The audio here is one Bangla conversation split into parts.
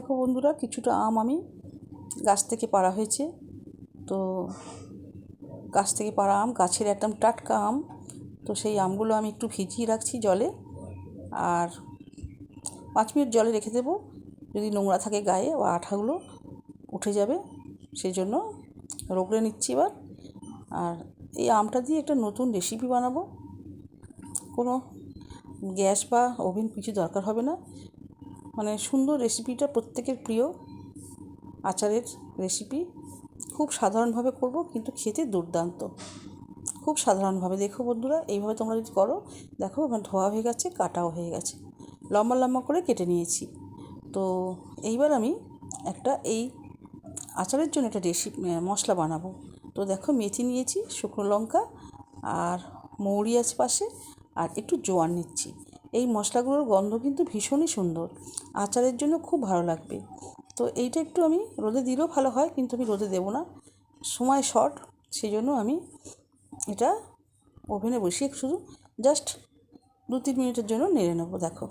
দেখো বন্ধুরা, কিছুটা আম আমি গাছ থেকে পাড়া হয়েছে। তো গাছ থেকে পাড়া আম, গাছের একদম টাটকা আম। তো সেই আমগুলো আমি একটু ভিজিয়ে রাখছি জলে, আর 5 মিনিট জলে রেখে দেবো। যদি নোংরা থাকে গায়ে বা আঠাগুলো উঠে যাবে, সেই জন্য রগড়ে নিচ্ছি এবার। আর এই আমটা দিয়ে একটা নতুন রেসিপি বানাবো। কোনো গ্যাস বা ওভেন কিছু দরকার হবে না। মানে সুন্দর রেসিপিটা, প্রত্যেকের প্রিয় আচারের রেসিপি। খুব সাধারণভাবে করব, কিন্তু খেতে দুর্দান্ত। খুব সাধারণভাবে দেখো বন্ধুরা, এইভাবে তোমরা যদি করো, দেখো আমার ধোয়া হয়ে গেছে, কাটাও হয়ে গেছে, লম্বা লম্বা করে কেটে নিয়েছি। তো এইবার আমি এই আচারের জন্য একটা মশলা বানাবো। তো দেখো, মেথি নিয়েছি, শুকনো লঙ্কা আর মৌরি আছে পাশে, আর একটু জোয়ান নিচ্ছি। এই মশলাগুলোর গন্ধ কিন্তু ভীষণই সুন্দর, আচারের জন্য খুব ভালো লাগবে। তো এইটা একটু আমি রোদে দিলেও ভালো হয়, কিন্তু আমি রোদে দেবো না, সময় শর্ট। সেই জন্য আমি এটা ওভেনে বসিয়ে শুধু জাস্ট 2-3 মিনিটের জন্য নেড়ে নেবো। দেখো,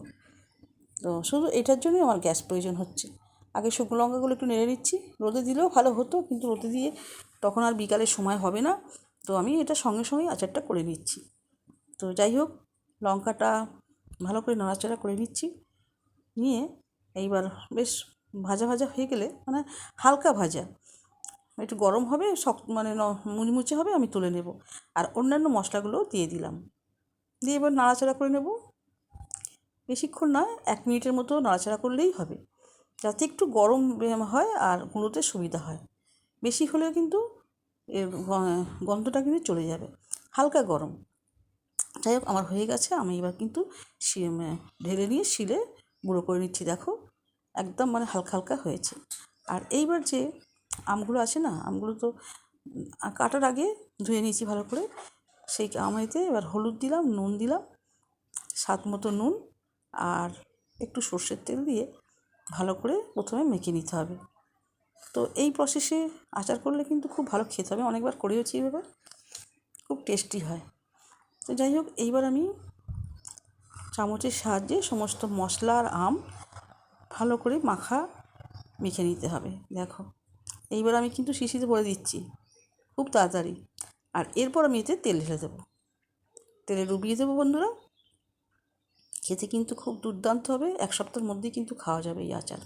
তো শুধু এটার জন্যই আমার গ্যাস প্রয়োজন হচ্ছে। আগে শুকনো লঙ্কাগুলো একটু নেড়ে নিচ্ছি। রোদে দিলেও ভালো হতো, কিন্তু রোদে দিয়ে তখন আর বিকালের সময় হবে না। তো আমি এটা সঙ্গে সঙ্গেই আচারটা করে নিচ্ছি। তো যাই হোক, লঙ্কাটা ভালো করে নাড়াচাড়া করে নিচ্ছি। নিয়ে এইবার বেশ ভাজা ভাজা হয়ে গেলে, মানে হালকা ভাজা, একটু গরম হবে, মানে মুচমুচে হবে, আমি তুলে নেব। আর অন্যান্য মশলাগুলোও দিয়ে দিলাম। দিয়ে এবার নাড়াচাড়া করে নেব। বেশিক্ষণ নয়, 1 মিনিটের মতো নাড়াচাড়া করলেই হবে, যাতে একটু গরম হয় আর গুঁড়োতে সুবিধা হয়। বেশি হলেও কিন্তু এর গন্ধটা কিন্তু চলে যাবে। হালকা গরম। যাই হোক, আমার হয়ে গেছে। আমি এবার কিন্তু ঢেলে নিয়ে শিলে গুঁড়ো করে নিচ্ছি। দেখো, একদম মানে হালকা হালকা হয়েছে। আর এইবার যে আমগুলো আছে না, আমগুলো তো কাটার আগে ধুয়ে নিয়েছি ভালো করে। সেই আমেতে এবার হলুদ দিলাম, নুন দিলাম, স্বাদ মতো নুন, আর একটু সর্ষের তেল দিয়ে ভালো করে প্রথমে মেখে নিতে হবে। তো এই প্রসেসে আচার করলে কিন্তু খুব ভালো খেতে হবে। অনেকবার করেওছি এভাবে, খুব টেস্টি হয়। তো যাই হোক, এইবার আমি চামচের সাহায্যে সমস্ত মশলা আর আম ভালো করে মেখে নিতে হবে। দেখো, এইবার আমি কিন্তু শিশিতে ভরে দিচ্ছি খুব তাড়াতাড়ি। আর এরপর আমি এতে তেল ঢেলে দেবো, তেলে ডুবিয়ে দেবো বন্ধুরা। খেতে কিন্তু খুব দুর্দান্ত হবে। 1 সপ্তাহের মধ্যেই কিন্তু খাওয়া যাবে এই আচার।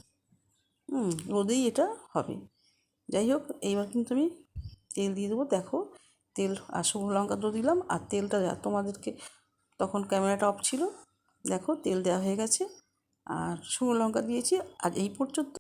রোদেই এটা হবে। যাই হোক, এইবার কিন্তু আমি তেল দিয়ে দেবো। দেখো, তেল আর শুকনো লঙ্কা তো দিলাম, আর তেলটা তোমাদেরকে তখন ক্যামেরাটা অফ ছিল। দেখো, তেল দেওয়া হয়ে গেছে, আর শুকনো লঙ্কা দিয়েছি। আর এই পর্যন্ত